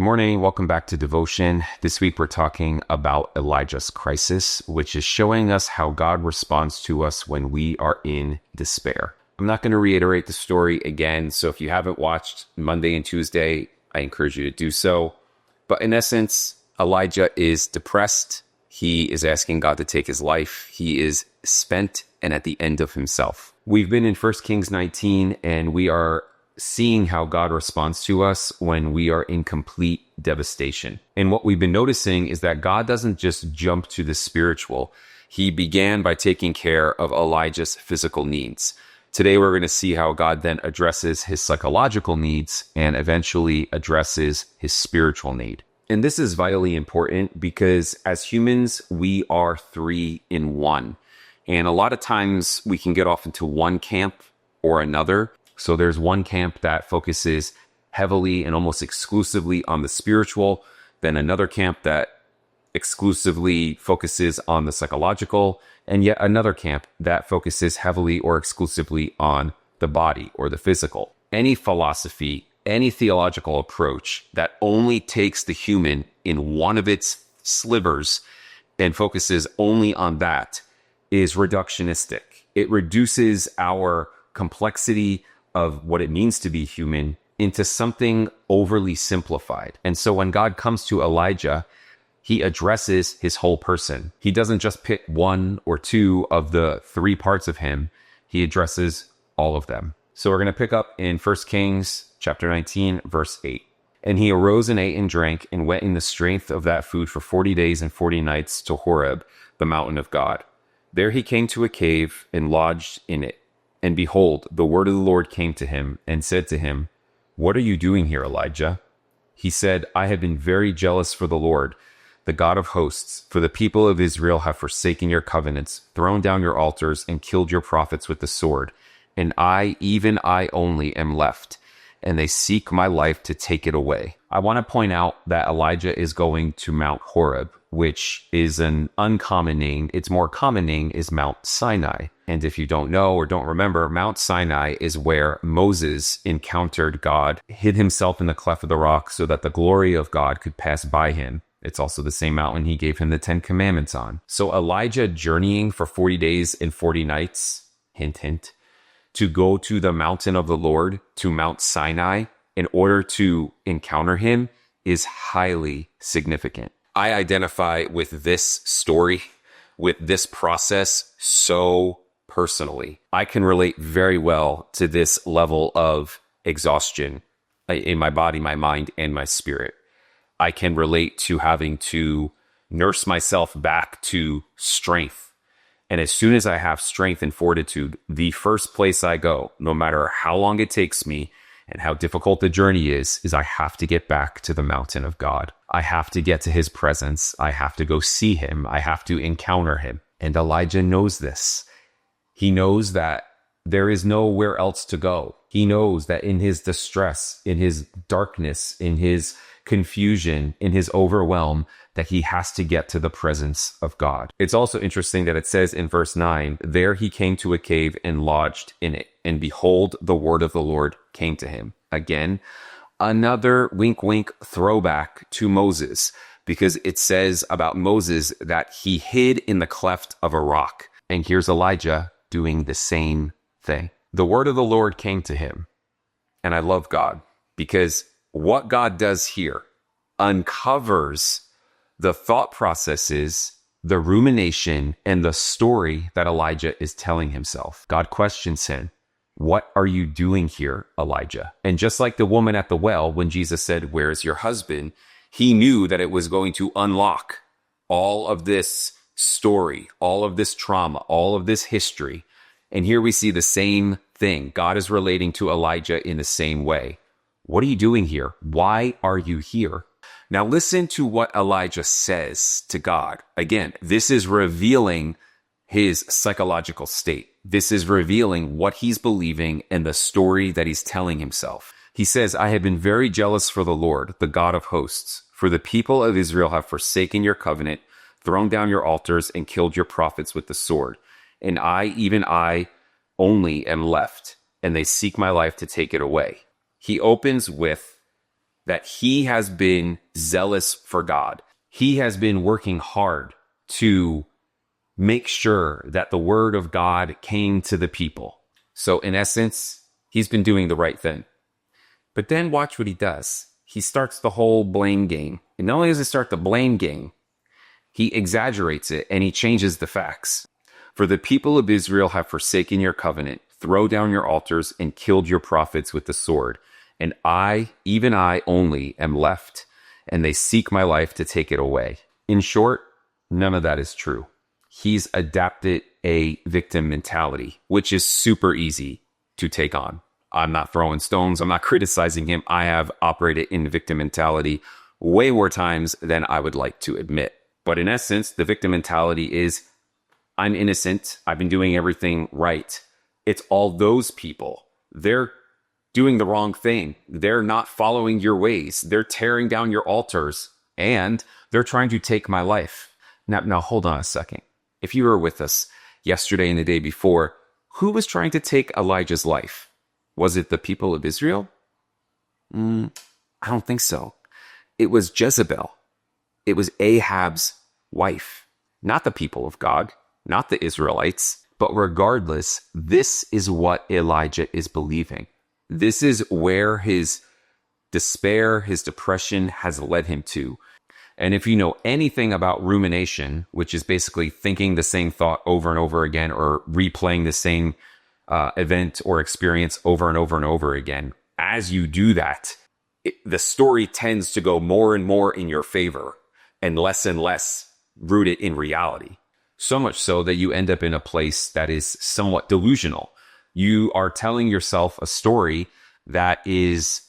Good morning. Welcome back to Devotion. This week we're talking about Elijah's crisis, which is showing us how God responds to us when we are in despair. I'm not going to reiterate the story again, so if you haven't watched Monday and Tuesday, I encourage you to do so. But in essence, Elijah is depressed. He is asking God to take his life. He is spent and at the end of himself. We've been in 1 Kings 19, and we are seeing how God responds to us when we are in complete devastation. And what we've been noticing is that God doesn't just jump to the spiritual. He began by taking care of Elijah's physical needs. Today, we're going to see how God then addresses his psychological needs and eventually addresses his spiritual need. And this is vitally important because as humans, we are three in one. And a lot of times we can get off into one camp or another. So there's one camp that focuses heavily and almost exclusively on the spiritual, then another camp that exclusively focuses on the psychological, and yet another camp that focuses heavily or exclusively on the body or the physical. Any philosophy, any theological approach that only takes the human in one of its slivers and focuses only on that is reductionistic. It reduces our complexity of what it means to be human into something overly simplified. And so when God comes to Elijah, he addresses his whole person. He doesn't just pick one or two of the three parts of him. He addresses all of them. So we're going to pick up in 1 Kings chapter 19, verse 8. And he arose and ate and drank and went in the strength of that food for 40 days and 40 nights to Horeb, the mountain of God. There he came to a cave and lodged in it. And behold, the word of the Lord came to him and said to him, "What are you doing here, Elijah?" He said, "I have been very jealous for the Lord, the God of hosts, for the people of Israel have forsaken your covenants, thrown down your altars, and killed your prophets with the sword. And I, even I only, am left, and they seek my life to take it away." I want to point out that Elijah is going to Mount Horeb, which is an uncommon name. Its more common name is Mount Sinai. And if you don't know or don't remember, Mount Sinai is where Moses encountered God, hid himself in the cleft of the rock so that the glory of God could pass by him. It's also the same mountain he gave him the 10 Commandments on. So Elijah journeying for 40 days and 40 nights, hint, hint, to go to the mountain of the Lord, to Mount Sinai, in order to encounter him is highly significant. I identify with this story, with this process so personally. I can relate very well to this level of exhaustion in my body, my mind, and my spirit. I can relate to having to nurse myself back to strength. And as soon as I have strength and fortitude, the first place I go, no matter how long it takes me and how difficult the journey is I have to get back to the mountain of God. I have to get to his presence. I have to go see him. I have to encounter him. And Elijah knows this. He knows that there is nowhere else to go. He knows that in his distress, in his darkness, in his confusion, in his overwhelm, that he has to get to the presence of God. It's also interesting that it says in verse 9, there he came to a cave and lodged in it. And behold, the word of the Lord came to him. Again, another wink, wink throwback to Moses, because it says about Moses that he hid in the cleft of a rock. And here's Elijah doing the same thing. The word of the Lord came to him. And I love God because what God does here uncovers the thought processes, the rumination, and the story that Elijah is telling himself. God questions him, "What are you doing here, Elijah?" And just like the woman at the well, when Jesus said, "Where is your husband?" he knew that it was going to unlock all of this story, all of this trauma, all of this history. And here we see the same thing. God is relating to Elijah in the same way. What are you doing here? Why are you here? Now listen to what Elijah says to God. Again, this is revealing his psychological state. This is revealing what he's believing and the story that he's telling himself. He says, "I have been very jealous for the Lord, the God of hosts, for the people of Israel have forsaken your covenant, thrown down your altars, and killed your prophets with the sword. And I, even I, only am left, and they seek my life to take it away." He opens with that he has been zealous for God. He has been working hard to make sure that the word of God came to the people. So in essence, he's been doing the right thing. But then watch what he does. He starts the whole blame game. And not only does he start the blame game, he exaggerates it and he changes the facts. For the people of Israel have forsaken your covenant, throw down your altars, and killed your prophets with the sword. And I, even I only, am left, and they seek my life to take it away. In short, none of that is true. He's adapted a victim mentality, which is super easy to take on. I'm not throwing stones. I'm not criticizing him. I have operated in victim mentality way more times than I would like to admit. But in essence, the victim mentality is, I'm innocent. I've been doing everything right. It's all those people. They're doing the wrong thing. They're not following your ways. They're tearing down your altars, and they're trying to take my life. Now hold on a second. If you were with us yesterday and the day before, who was trying to take Elijah's life? Was it the people of Israel? I don't think so. It was Jezebel. It was Ahab's wife, not the people of God, not the Israelites. But regardless, this is what Elijah is believing. This is where his despair, his depression has led him to. And if you know anything about rumination, which is basically thinking the same thought over and over again, or replaying the same event or experience over and over and over again, as you do that, the story tends to go more and more in your favor and less rooted in reality. So much so that you end up in a place that is somewhat delusional. You are telling yourself a story that is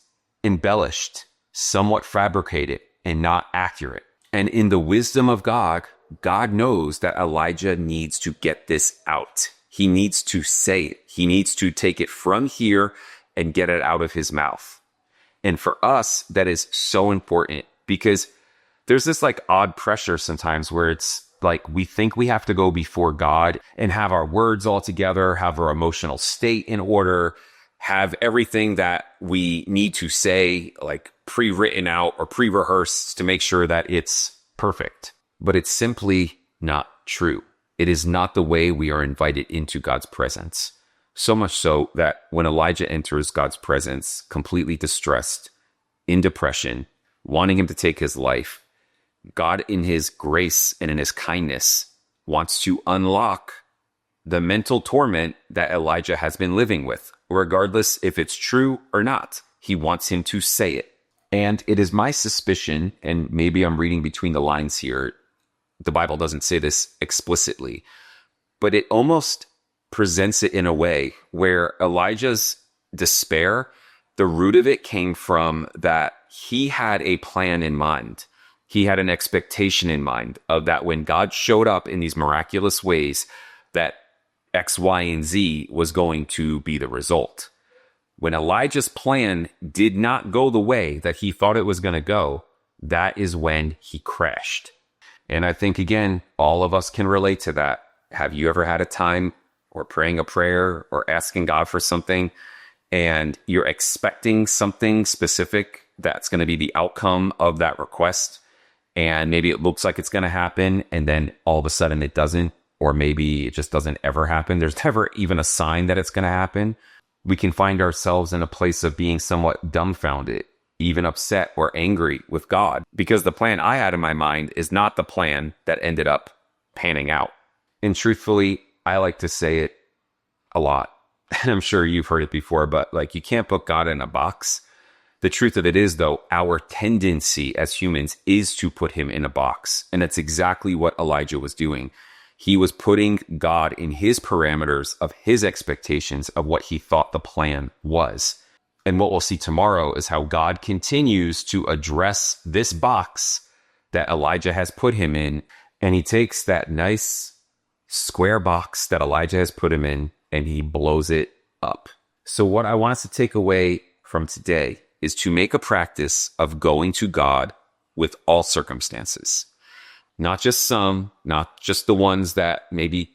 embellished, somewhat fabricated, and not accurate. And in the wisdom of God, God knows that Elijah needs to get this out. He needs to say it. He needs to take it from here and get it out of his mouth. And for us, that is so important, because there's this like odd pressure sometimes where it's like we think we have to go before God and have our words all together, have our emotional state in order, have everything that we need to say like pre-written out or pre-rehearsed to make sure that it's perfect. But it's simply not true. It is not the way we are invited into God's presence. So much so that when Elijah enters God's presence, completely distressed, in depression, wanting him to take his life, God, in his grace and in his kindness, wants to unlock the mental torment that Elijah has been living with, regardless if it's true or not. He wants him to say it. And it is my suspicion, and maybe I'm reading between the lines here, the Bible doesn't say this explicitly, but it almost presents it in a way where Elijah's despair, the root of it came from that he had a plan in mind. He had an expectation in mind of that when God showed up in these miraculous ways, that X, Y, and Z was going to be the result. When Elijah's plan did not go the way that he thought it was going to go, that is when he crashed. And I think, again, all of us can relate to that. Have you ever had a time or praying a prayer or asking God for something, and you're expecting something specific that's going to be the outcome of that request? And maybe it looks like it's going to happen, and then all of a sudden it doesn't, or maybe it just doesn't ever happen. There's never even a sign that it's going to happen. We can find ourselves in a place of being somewhat dumbfounded, even upset or angry with God, because the plan I had in my mind is not the plan that ended up panning out. And truthfully, I like to say it a lot, and I'm sure you've heard it before, but like, you can't put God in a box. The truth of it is, though, our tendency as humans is to put him in a box. And that's exactly what Elijah was doing. He was putting God in his parameters of his expectations of what he thought the plan was. And what we'll see tomorrow is how God continues to address this box that Elijah has put him in. And he takes that nice square box that Elijah has put him in and he blows it up. So what I want us to take away from today is to make a practice of going to God with all circumstances. Not just some, not just the ones that maybe,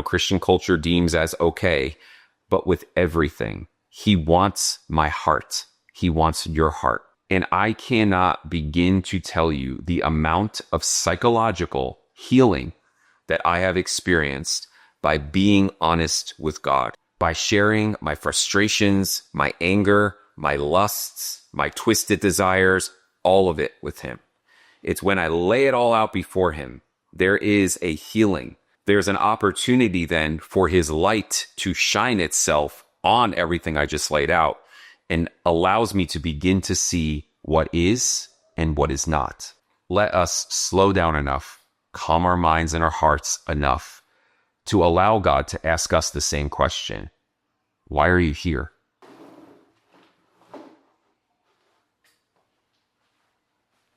Christian culture deems as okay, but with everything. He wants my heart. He wants your heart. And I cannot begin to tell you the amount of psychological healing that I have experienced by being honest with God, by sharing my frustrations, my anger, my lusts, my twisted desires, all of it with Him. It's when I lay it all out before Him, there is a healing. There's an opportunity then for His light to shine itself on everything I just laid out and allows me to begin to see what is and what is not. Let us slow down enough, calm our minds and our hearts enough to allow God to ask us the same question. Why are you here?